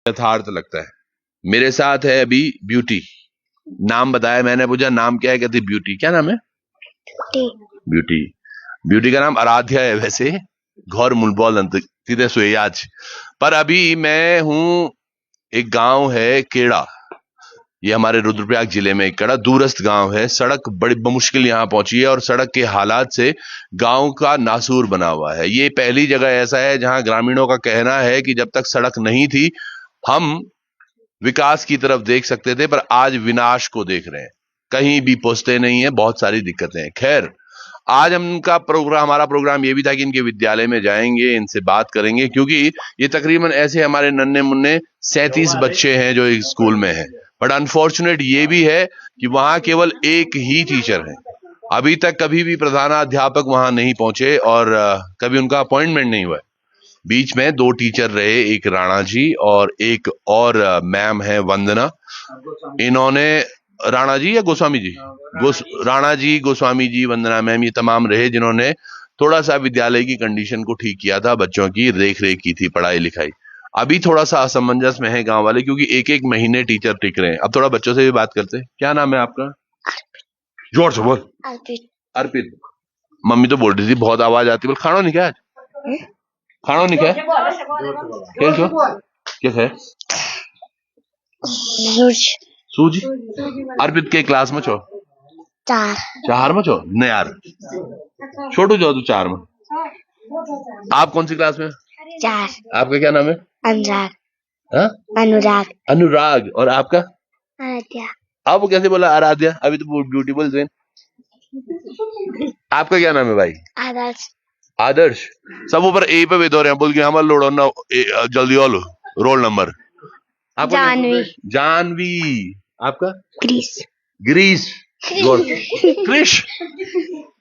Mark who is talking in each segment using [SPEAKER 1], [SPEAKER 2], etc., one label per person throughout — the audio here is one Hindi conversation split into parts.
[SPEAKER 1] यथार्थ लगता है। मेरे साथ है अभी ब्यूटी। नाम बताया, मैंने पूछा नाम क्या है, कहती ब्यूटी। क्या नाम है? ब्यूटी। ब्यूटी का नाम आराध्या है वैसे, घौर मुलबॉल अंत सीधे सुयाज। पर अभी मैं हूं, एक गांव है केड़ा, ये हमारे रुद्रप्रयाग जिले में एक कड़ा दूरस्थ गांव है। सड़क बड़ी मुश्किल यहां पहुंची है और सड़क के हालात से गांव का नासूर बना हुआ है। ये पहली जगह ऐसा है जहां ग्रामीणों का कहना है कि जब तक सड़क नहीं थी हम विकास की तरफ देख सकते थे, पर आज विनाश को देख रहे हैं। कहीं भी पहुंचते नहीं है, बहुत सारी दिक्कतें हैं। खैर, आज हमारा प्रोग्राम ये भी था कि इनके विद्यालय में जाएंगे, इनसे बात करेंगे, क्योंकि ये तकरीबन ऐसे हमारे नन्हे मुन्ने 37 बच्चे हैं जो इस स्कूल में हैं। बट अनफॉर्चुनेट ये भी है कि वहां केवल एक ही टीचर है। अभी तक कभी भी प्रधानाध्यापक वहां नहीं पहुंचे और कभी उनका अपॉइंटमेंट नहीं हुआ है। बीच में 2 टीचर रहे, एक राणा जी और एक और मैम है वंदना। इन्होंने, राणा जी या गोस्वामी जी, राणा जी, गोस्वामी जी, वंदना मैम, ये तमाम रहे जिन्होंने थोड़ा सा विद्यालय की कंडीशन को ठीक किया था, बच्चों की देख रेख की थी, पढ़ाई लिखाई। अभी थोड़ा सा असमंजस में है गांव वाले, क्योंकि एक एक महीने टीचर टिक रहे हैं। अब थोड़ा बच्चों से भी बात करते हैं। क्या नाम है आपका? जोर से बोल। अर्पित। अर्पित। मम्मी तो बोल रही थी बहुत आवाज आती है, बोल खाना नहीं क्या आज? खाना नहीं क्या? क्या क्यों? क्या है? सूजी। अर्पित के क्लास में छो? 4 में छो? नहीं यार, छोटू जाओ तू 4 में। आप कौन सी क्लास में?
[SPEAKER 2] 4।
[SPEAKER 1] आपका क्या नाम है?
[SPEAKER 2] अनुराग।
[SPEAKER 1] हाँ?
[SPEAKER 2] अनुराग।
[SPEAKER 1] अनुराग। और आपका?
[SPEAKER 2] आराध्या।
[SPEAKER 1] आप वो कैसे बोला आराध्या? अभी तो ब्यूटीफुल ट्रेन। आपका क्या नाम है भाई?
[SPEAKER 2] आदर्श।
[SPEAKER 1] आदर्श। सब ऊपर ए पे वेद हो रहे हैं, बोल के हमारा लोड़ो ना जल्दी ऑल रोल नंबर। आपका
[SPEAKER 2] जानवी।
[SPEAKER 1] जानवी। आपका?
[SPEAKER 2] ग्रीस।
[SPEAKER 1] ग्रीस। क्रिश।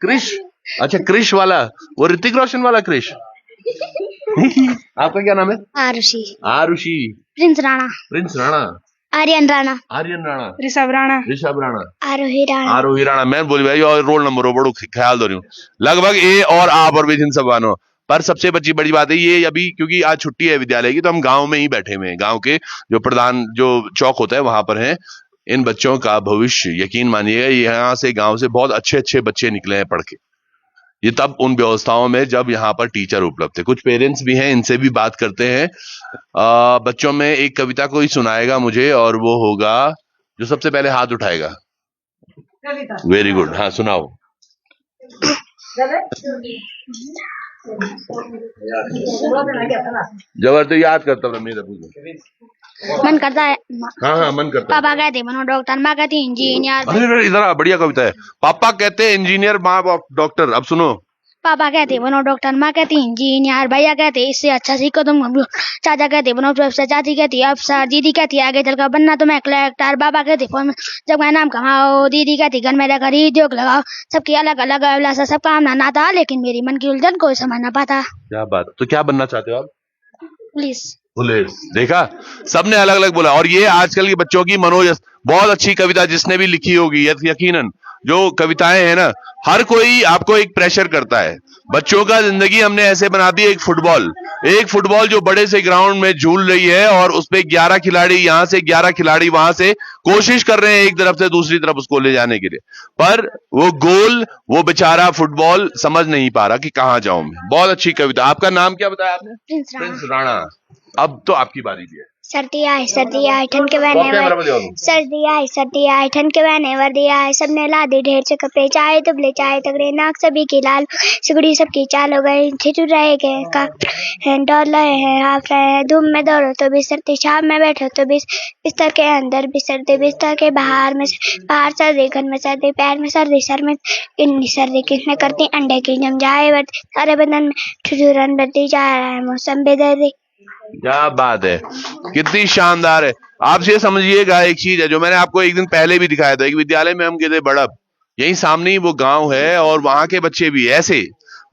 [SPEAKER 1] क्रिश। अच्छा, क्रिश वाला, वो ऋतिक रोशन वाला क्रिश। आपका क्या नाम है?
[SPEAKER 2] आरुषि।
[SPEAKER 1] आरुषि।
[SPEAKER 2] प्रिंस राणा।
[SPEAKER 1] प्रिंस राणा।
[SPEAKER 2] आर्यन राणा।
[SPEAKER 1] आर्यन राणा।
[SPEAKER 2] ऋषभ राणा।
[SPEAKER 1] ऋषभ राणा।
[SPEAKER 2] आरोही राणा।
[SPEAKER 1] आरोही राणा। मैं बोली भाई और रोल नंबर हो बड़ो ख्याल दो रही हूँ। लगभग ए और आप और विजिन सब आनो। पर सबसे बड़ी बात है ये, अभी क्योंकि आज छुट्टी है विद्यालय की, तो हम गांव में ही बैठे हुए हैं। गांव के जो प्रधान जो चौक होता है वहां पर हैं। इन बच्चों का भविष्य यकीन मानिएगा, यहाँ से गांव से बहुत अच्छे अच्छे बच्चे निकले हैं पढ़ के। ये तब उन व्यवस्थाओं में जब यहाँ पर टीचर उपलब्ध थे। कुछ पेरेंट्स भी हैं, इनसे भी बात करते हैं। बच्चों में एक कविता कोई सुनाएगा मुझे, और वो होगा जो सबसे पहले हाथ उठाएगा। Very good. हाँ सुनाओ। जबर तो याद करता हूँ मेरा
[SPEAKER 2] मन करता है।
[SPEAKER 1] हाँ मन करता है।
[SPEAKER 2] पापा कहते बनो डॉक्टर, माँ कहती इंजीनियर।
[SPEAKER 1] अरे इधर बढ़िया कविता है। पापा कहते इंजीनियर, माँ डॉक्टर। अब सुनो।
[SPEAKER 2] पापा कहते बनो डॉक्टर, माँ कहती इंजीनियर, भैया कहते इससे अच्छा सीखो तुम कंप्यूटर, चाचा कहते बनो प्रोफेसर, चाची कहती अफसर, दीदी कहती आगे चलकर बनना तुम्हें कलेक्टर, बाबा कहते फोन में जब मैं नाम कमाओ, दीदी कहती घर में रहकर उद्योग लगाओ। सबकी अलग अलग अभिलाषा, सबका आमना नाता, लेकिन मेरी मन की उलझन कोई समझ ना पाता।
[SPEAKER 1] क्या बात। तो क्या बनना चाहते हो आप?
[SPEAKER 2] पुलिस।
[SPEAKER 1] देखा, सबने अलग अलग बोला। और ये आजकल के बच्चों की मनोज, बहुत अच्छी कविता जिसने भी लिखी होगी, यकीनन जो कविताएं हैं ना, हर कोई आपको एक प्रेशर करता है। बच्चों का जिंदगी हमने ऐसे बना दी, एक फुटबॉल जो बड़े से ग्राउंड में झूल रही है, और उसपे 11 खिलाड़ी यहाँ से, 11 खिलाड़ी वहां से कोशिश कर रहे हैं एक तरफ से दूसरी तरफ उसको ले जाने के लिए, पर वो गोल, वो बेचारा फुटबॉल समझ नहीं पा रहा कि कहाँ जाऊं मैं। बहुत अच्छी कविता। आपका नाम क्या बताया आपने? प्रिंस राणा। अब तो आपकी बारी भी है।
[SPEAKER 2] सर्दी आए ठंड के बहने, सर्दी आए ठंड के बहने वर्दी आए, सबने ला दी ढेर से कपड़े, चाहे दुबले चाहे तगड़े, नाक सभी की लाल, सिगड़ी सबकी चाल हो गई, ठिठुर रहे गए, डोल रहे हैं, हाफ रहे हैं, धूप में दौड़ो तो भी सर्दी, छाव में बैठो तो भी बिस्तर के अंदर भी सर्दी, बिस्तर के बाहर सर्दी, घर में सर्दी, पैर में सर्दी, सर में इतनी सर्दी किसने करती अंडे की जम जाए वर्दी, सारे बदन में ठिठुरन बढ़ती जा रहा है मौसम बेदर्दी।
[SPEAKER 1] क्या बात है, कितनी शानदार है। आप ये समझिएगा, एक चीज है जो मैंने आपको एक दिन पहले भी दिखाया था, एक विद्यालय में हम गए थे बड़ब, यही सामने ही वो गांव है, और वहां के बच्चे भी ऐसे,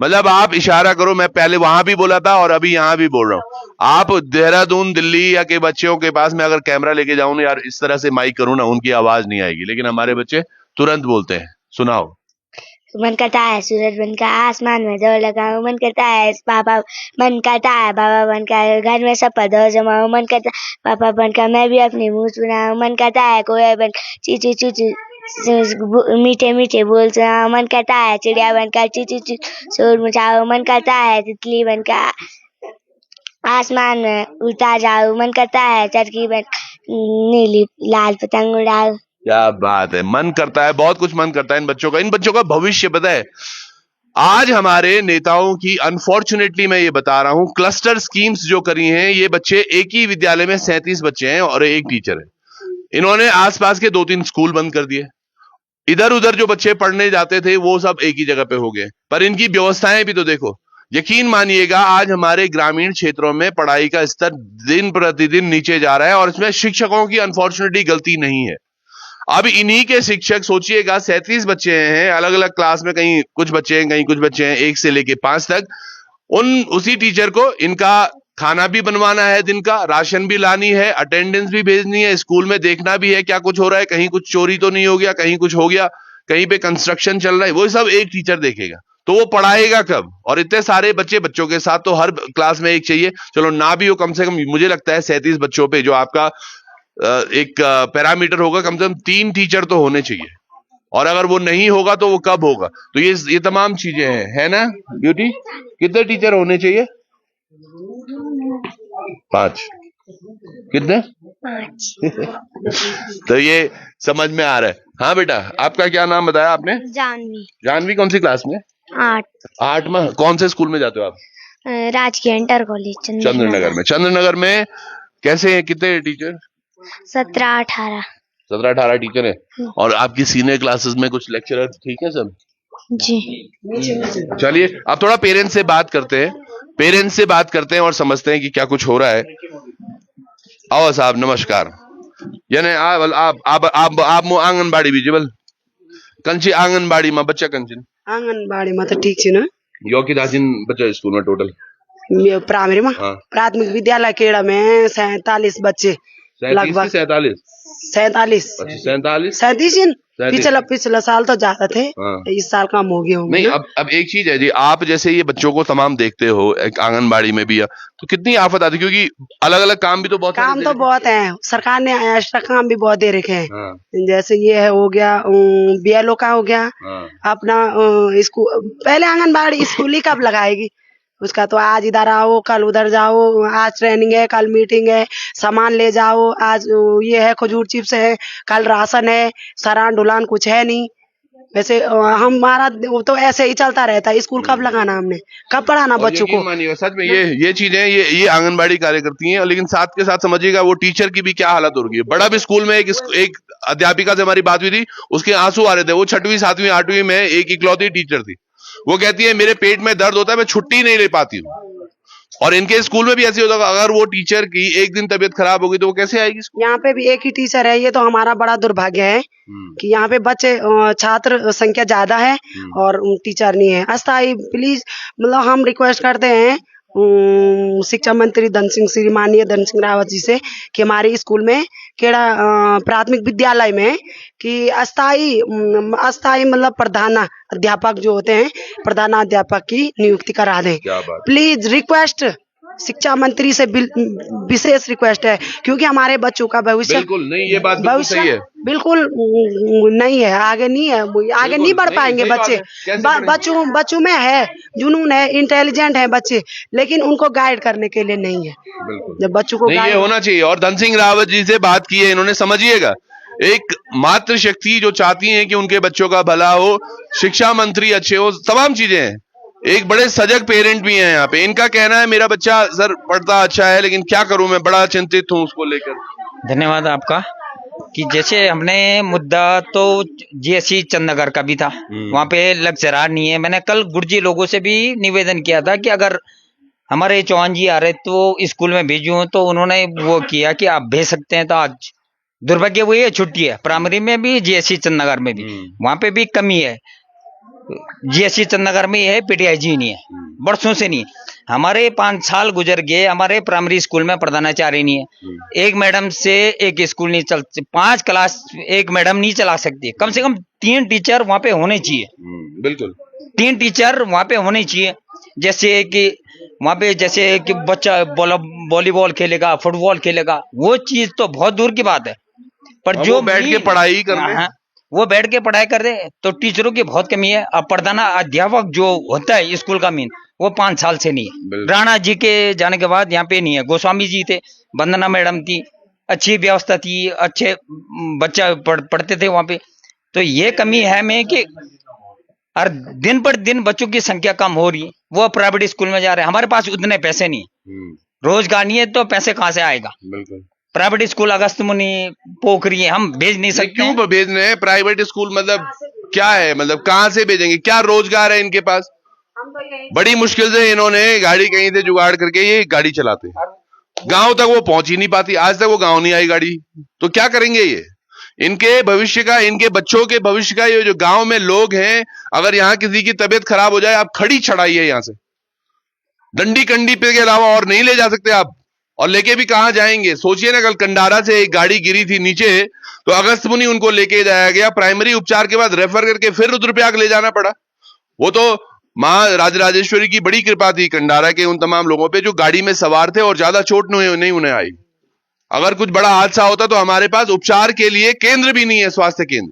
[SPEAKER 1] मतलब आप इशारा करो, मैं पहले वहां भी बोला था और अभी यहाँ भी बोल रहा हूँ। आप देहरादून, दिल्ली या के बच्चों के पास में अगर कैमरा लेके जाऊं ना यार, इस तरह से माइक करूं ना, उनकी आवाज नहीं आएगी, लेकिन हमारे बच्चे तुरंत बोलते हैं। सुनाओ।
[SPEAKER 2] मन करता है सूरज बनकर आसमान में दौड़ लगाऊं, मन करता है बाबा बनकर घर में सब पर दौड़ जमाऊं, मन करता है पापा बनकर मैं भी अपनी मूछ बनाऊं, मन करता है कोयल बन ची ची ची ची मीठे मीठे बोल सुनाऊं, मन करता है चिड़िया बनकर ची ची ची शोर मचाऊं, मन करता है तितली बनकर आसमान में उड़ता जाऊं, मन करता है चरखी बन नीली लाल पतंग उड़ाऊं।
[SPEAKER 1] क्या बात है, मन करता है, बहुत कुछ मन करता है इन बच्चों का भविष्य पता है। आज हमारे नेताओं की अनफॉर्चुनेटली मैं ये बता रहा हूं, क्लस्टर स्कीम्स जो करी हैं, ये बच्चे एक ही विद्यालय में 37 बच्चे हैं और एक टीचर है। इन्होंने आसपास के 2-3 स्कूल बंद कर दिए, इधर उधर जो बच्चे पढ़ने जाते थे वो सब एक ही जगह पे हो गए। पर इनकी व्यवस्थाएं भी तो देखो, यकीन मानिएगा आज हमारे ग्रामीण क्षेत्रों में पढ़ाई का स्तर दिन प्रतिदिन नीचे जा रहा है और इसमें शिक्षकों की अनफॉर्चुनेटली गलती नहीं है। अब इन्हीं के शिक्षक सोचिएगा, 37 बच्चे हैं अलग अलग क्लास में, कहीं कुछ बच्चे हैं कहीं कुछ बच्चे हैं 1 से लेके 5 तक। उसी टीचर को इनका खाना भी बनवाना है, दिन का राशन भी लानी है, अटेंडेंस भी भेजनी है, स्कूल में देखना भी है क्या कुछ हो रहा है, कहीं कुछ चोरी तो नहीं हो गया, कहीं कुछ हो गया, कहीं पे कंस्ट्रक्शन चल रहा है, वो सब एक टीचर देखेगा। तो वो पढ़ाएगा कब? और इतने सारे बच्चों के साथ तो हर क्लास में एक चाहिए, चलो ना भी हो कम से कम मुझे लगता है 37 बच्चों पे जो आपका एक पैरामीटर होगा, कम से कम 3 टीचर तो होने चाहिए। और अगर वो नहीं होगा तो वो कब होगा? तो ये तमाम चीजें हैं, है ना ब्यूटी? कितने टीचर होने चाहिए? 5। कितने? 5। तो ये समझ में आ रहा है। हाँ बेटा, आपका क्या नाम बताया आपने?
[SPEAKER 2] जानवी।
[SPEAKER 1] जानवी कौन सी क्लास में? 8 में। कौन से स्कूल में जाते हो आप?
[SPEAKER 2] राजकीय इंटर कॉलेज
[SPEAKER 1] चंद्रनगर में। चंद्रनगर में कैसे हैं, कितने टीचर?
[SPEAKER 2] 17-18।
[SPEAKER 1] 17-18 टीचर है। और आपकी सीनियर क्लासेस में कुछ लेक्चरर ठीक है सब?
[SPEAKER 2] जी।
[SPEAKER 1] चलिए अब थोड़ा पेरेंट्स से बात करते हैं और समझते हैं कि क्या कुछ हो रहा है। आओ साहब नमस्कार। यानी आप आंगनबाड़ी भी जीवल कंची आंगनबाड़ी में बच्चा कंचिन
[SPEAKER 3] आंगनबाड़ी में तो ठीक छ न
[SPEAKER 1] यो कि दाजिन बच्चा स्कूल में टोटल
[SPEAKER 3] प्राइमरी में।
[SPEAKER 1] हाँ।
[SPEAKER 3] प्राथमिक विद्यालय केड़ा में 47 बच्चे लगभग 47 पिछला साल तो ज्यादा थे।
[SPEAKER 1] हाँ।
[SPEAKER 3] इस साल कम हो गए होंगे।
[SPEAKER 1] नहीं अब एक चीज है जी, आप जैसे ये बच्चों को तमाम देखते हो एक आंगनबाड़ी में भी, तो कितनी आफत आती है, क्योंकि अलग अलग काम भी तो बहुत
[SPEAKER 3] है। सरकार ने एक्स्ट्रा काम भी बहुत दे रखे हैं।
[SPEAKER 1] हाँ।
[SPEAKER 3] जैसे ये है हो गया बीएलओ का हो गया।
[SPEAKER 1] हाँ।
[SPEAKER 3] अपना स्कूल पहले आंगनबाड़ी स्कूल ही कब लगाएगी उसका, तो आज इधर आओ कल उधर जाओ, आज ट्रेनिंग है कल मीटिंग है, सामान ले जाओ, आज ये है खजूर चिप्स है कल राशन है, सरान ढुलान कुछ है नहीं। वैसे हमारा तो ऐसे ही चलता रहता है। स्कूल कब लगाना हमने, कब पढ़ाना बच्चों को?
[SPEAKER 1] मानिएगा सच में ये चीजें ये आंगनबाड़ी कार्य करती हैं, लेकिन साथ के साथ समझिएगा वो टीचर की भी क्या हालत हो रही है। बड़ा भी स्कूल में एक अध्यापिका से हमारी बात हुई थी, उसके आंसू आ रहे थे। वो 6वीं 7वीं 8वीं में एक इकलौती टीचर थी। वो कहती है मेरे पेट में दर्द होता है, मैं छुट्टी नहीं ले पाती हूँ। और इनके स्कूल में भी ऐसे होता है, अगर वो टीचर की एक दिन तबीयत खराब होगी तो वो कैसे आएगी?
[SPEAKER 3] यहाँ पे भी एक ही टीचर है। ये तो हमारा बड़ा दुर्भाग्य है कि यहाँ पे बच्चे छात्र संख्या ज्यादा है और टीचर नहीं है। अस्थायी प्लीज मतलब हम रिक्वेस्ट करते हैं शिक्षा मंत्री माननीय धन सिंह रावत जी से कि हमारे स्कूल में केड़ा प्राथमिक विद्यालय में कि अस्थायी मतलब प्रधान अध्यापक जो होते हैं, प्रधान अध्यापक की नियुक्ति करा दें। प्लीज रिक्वेस्ट शिक्षा मंत्री से विशेष रिक्वेस्ट है, क्योंकि हमारे बच्चों का भविष्य
[SPEAKER 1] बिल्कुल नहीं, ये बात बिल्कुल सही है,
[SPEAKER 3] बिल्कुल नहीं है, आगे नहीं बढ़ पाएंगे बच्चे। बच्चों में है जुनून है, इंटेलिजेंट है बच्चे, लेकिन उनको गाइड करने के लिए नहीं है। जब बच्चों को
[SPEAKER 1] ये होना चाहिए। और धन सिंह रावत जी से बात की है इन्होंने, समझिएगा एक मातृशक्ति जो चाहती है कि उनके बच्चों का भला हो, शिक्षा मंत्री अच्छे हो, तमाम चीजें हैं। एक बड़े सजग पेरेंट भी हैं यहाँ पे। इनका कहना है मेरा बच्चा सर पढ़ता अच्छा है, लेकिन क्या करूं मैं बड़ा चिंतित हूं उसको लेकर।
[SPEAKER 4] धन्यवाद आपका। कि जैसे हमने मुद्दा तो जीएससी चंदनगर का भी था, वहाँ पे लेक्चरर नहीं है। मैंने कल गुर्जी लोगों से भी निवेदन किया था कि अगर हमारे चौहान जी आ रहे तो स्कूल में भेजूं, तो उन्होंने वो किया कि आप भेज सकते हैं। तो आज दुर्भाग्य वही है, छुट्टी है। प्राइमरी में भी जीएससी चंदनगर में भी, वहाँ पे भी कमी है। जीएससी चंदनगर में है, पीटीआई जी नहीं है, बरसों से नहीं है। हमारे 5 साल गुजर गए, हमारे प्राइमरी स्कूल में प्रधानाचार्य नहीं है। एक मैडम से एक स्कूल नहीं चल, 5 क्लास एक मैडम नहीं चला सकती। कम से कम 3 टीचर वहाँ पे होने चाहिए।
[SPEAKER 1] बिल्कुल
[SPEAKER 4] 3 टीचर वहाँ पे होने चाहिए। जैसे कि वहाँ पे जैसे कि बच्चा वॉलीबॉल खेलेगा, फुटबॉल खेलेगा, वो चीज तो बहुत दूर की बात है। पर जो
[SPEAKER 1] बैठ के पढ़ाई कर ले,
[SPEAKER 4] वो बैठ के पढ़ाई कर दे, तो टीचरों की बहुत कमी है। अब प्रधान अध्यापक जो होता है स्कूल का मेन, वो 5 साल से नहीं है। राणा जी के जाने के बाद यहाँ पे नहीं है। गोस्वामी जी थे, वंदना मैडम थी, अच्छी व्यवस्था थी, अच्छे बच्चा पढ़ते थे वहाँ पे। तो ये कमी है में कि और दिन पर दिन बच्चों की संख्या कम हो रही है, वो प्राइवेट स्कूल में जा रहे हैं। हमारे पास उतने पैसे नहीं, रोजगार नहीं है, तो पैसे कहाँ से आएगा।
[SPEAKER 1] बिल्कुल
[SPEAKER 4] प्राइवेट स्कूल अगस्त मुनि पोखरी हम भेज नहीं सकते।
[SPEAKER 1] क्यों भेज रहे हैं प्राइवेट स्कूल? मतलब क्या है, मतलब कहाँ से भेजेंगे? क्या रोजगार है इनके पास? बड़ी मुश्किल से इन्होंने गाड़ी कहीं से जुगाड़ करके ये गाड़ी चलाते, गांव तक वो पहुंच ही नहीं पाती। आज तक वो गांव नहीं आई गाड़ी, तो क्या करेंगे ये? इनके भविष्य का, इनके बच्चों के भविष्य का, ये जो गांव में लोग हैं, अगर यहाँ किसी की तबीयत खराब हो जाए, आप खड़ी चढ़ाइए यहाँ से, डंडी कंडी पे के अलावा और नहीं ले जा सकते आप। और लेके भी कहां जाएंगे? सोचिए ना, कल कंडारा से एक गाड़ी गिरी थी नीचे, तो अगस्त मुनि उनको लेके जाया गया, प्राइमरी उपचार के बाद रेफर करके फिर रुद्रप्रयाग ले जाना पड़ा। वो तो मां राजराजेश्वरी की बड़ी कृपा थी कंडारा के उन तमाम लोगों पे जो गाड़ी में सवार थे और ज्यादा चोट नहीं उन्हें आई। अगर कुछ बड़ा हादसा होता तो हमारे पास उपचार के लिए केंद्र भी नहीं है, स्वास्थ्य केंद्र।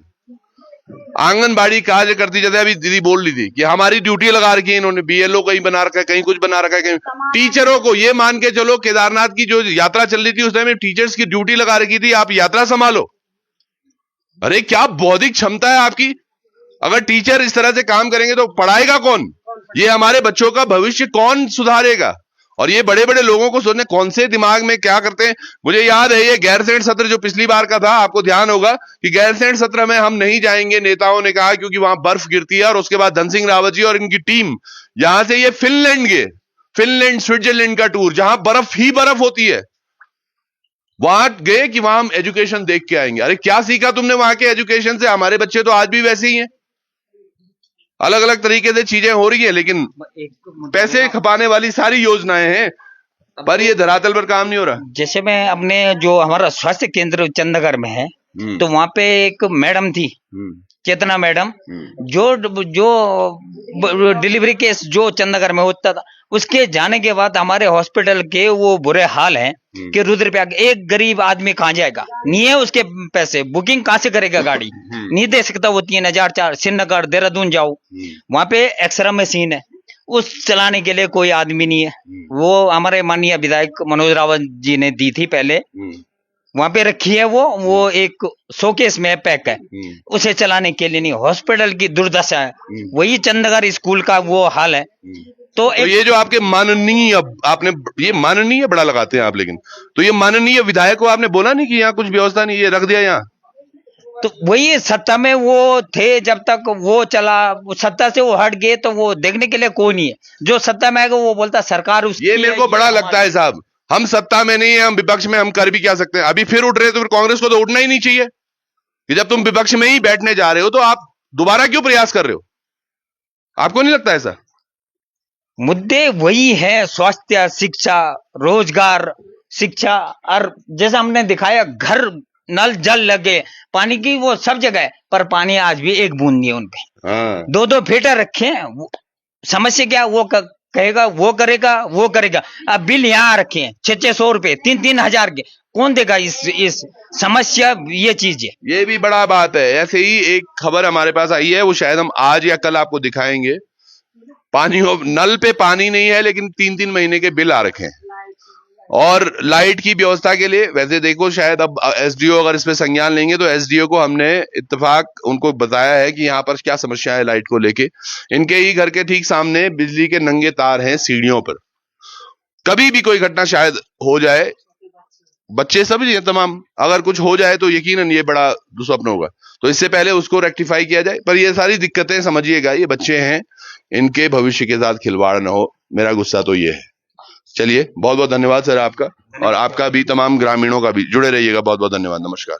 [SPEAKER 1] आंगनबाड़ी कार्य करती, जैसे अभी दीदी बोल रही थी कि हमारी ड्यूटी लगा रखी है इन्होंने, बीएलओ कहीं बना रखा है, कहीं कुछ बना रखा है, कहीं टीचरों को। ये मान के चलो केदारनाथ की जो यात्रा चल रही थी उस टाइम टीचर्स की ड्यूटी लगा रखी थी, आप यात्रा संभालो। अरे क्या बौद्धिक क्षमता है आपकी? अगर टीचर इस तरह से काम करेंगे तो पढ़ाएगा कौन? ये हमारे बच्चों का भविष्य कौन सुधारेगा? और ये बड़े बड़े लोगों को सोचने कौन से दिमाग में क्या करते हैं। मुझे याद है ये गैरसैंण सत्र जो पिछली बार का था, आपको ध्यान होगा कि गैरसैंण सत्र में हम नहीं जाएंगे, नेताओं ने कहा, क्योंकि वहां बर्फ गिरती है। और उसके बाद धन सिंह रावत जी और इनकी टीम यहां से ये फिनलैंड गए, फिनलैंड स्विट्जरलैंड का टूर, जहां बर्फ ही बर्फ होती है, वहां गए कि वहां हम एजुकेशन देख के आएंगे। अरे क्या सीखा तुमने वहां के एजुकेशन से? हमारे बच्चे तो आज भी वैसे ही हैं, अलग अलग तरीके से चीजें हो रही है, लेकिन पैसे खपाने वाली सारी योजनाएं हैं, पर ये धरातल पर काम नहीं हो रहा।
[SPEAKER 4] जैसे मैं अपने जो हमारा स्वास्थ्य केंद्र चंदनगर में है, तो वहां पे एक मैडम थी, चेतना मैडम, जो डिलीवरी केस जो चंदनगर में होता था, उसके जाने के बाद हमारे हॉस्पिटल के वो बुरे हाल हैं कि रुद्रप्रयाग एक गरीब आदमी कहाँ जाएगा, नहीं है उसके पैसे, बुकिंग कहाँ से करेगा, गाड़ी नहीं दे सकता। वो 3000 श्रीनगर देहरादून जाओ, वहां पे एक्सरे मशीन है, उस चलाने के लिए कोई आदमी नहीं है। वो हमारे माननीय विधायक मनोज रावत जी ने दी थी पहले, वहां पे रखी है, वो एक शोकेस में पैक है, उसे चलाने के लिए नहीं। हॉस्पिटल की दुर्दशा है, वही चंदनगर स्कूल का वो हाल है। तो
[SPEAKER 1] ये जो आपके माननीय, आपने ये माननीय बड़ा लगाते हैं आप, लेकिन तो ये माननीय विधायक को आपने बोला नहीं कि यहाँ कुछ व्यवस्था नहीं, ये रख दिया यहाँ?
[SPEAKER 4] तो वही सत्ता में वो थे, जब तक वो चला, सत्ता से वो हट गए तो वो देखने के लिए कोई नहीं है। जो सत्ता में आएगा वो बोलता सरकार उसकी।
[SPEAKER 1] ये मेरे को बड़ा लगता है साहब, हम सत्ता में नहीं है, हम विपक्ष में, हम कर भी क्या सकते हैं। अभी फिर उठ रहे तो फिर कांग्रेस को तो उठना ही नहीं चाहिए कि जब तुम विपक्ष में ही बैठने जा रहे हो तो आप दोबारा क्यों प्रयास कर रहे हो? आपको नहीं लगता ऐसा?
[SPEAKER 4] मुद्दे वही है, स्वास्थ्य, शिक्षा, रोजगार, शिक्षा। और जैसा हमने दिखाया, घर नल जल लगे, पानी की वो सब जगह है, पर पानी आज भी एक बूंद नहीं है उनपे। 2-2 फिल्टर रखे हैं। समस्या क्या? वो कहेगा वो करेगा, वो करेगा। अब बिल यहाँ रखे हैं 600 रुपए, 3-3 हजार के, कौन देगा इस समस्या? ये चीज है,
[SPEAKER 1] ये भी बड़ा बात है। ऐसे ही एक खबर हमारे पास आई है, वो शायद हम आज या कल आपको दिखाएंगे। पानी, नल पे पानी नहीं है, लेकिन 3-3 महीने के बिल आ रखे हैं। और लाइट की व्यवस्था के लिए, वैसे देखो शायद अब एसडीओ अगर इस पे संज्ञान लेंगे, तो एसडीओ को हमने इत्तेफाक उनको बताया है कि यहाँ पर क्या समस्या है लाइट को लेके। इनके ही घर के ठीक सामने बिजली के नंगे तार हैं सीढ़ियों पर। कभी भी कोई घटना शायद हो जाए, बच्चे सब ही तमाम, अगर कुछ हो जाए तो यकीनन ये बड़ा दुस्वप्न होगा। तो इससे पहले उसको रेक्टिफाई किया जाए। पर ये सारी दिक्कतें समझिएगा, ये बच्चे हैं, इनके भविष्य के साथ खिलवाड़ ना हो, मेरा गुस्सा तो ये है। चलिए, बहुत बहुत धन्यवाद सर आपका, और आपका भी, तमाम ग्रामीणों का भी। जुड़े रहिएगा, बहुत बहुत धन्यवाद, नमस्कार।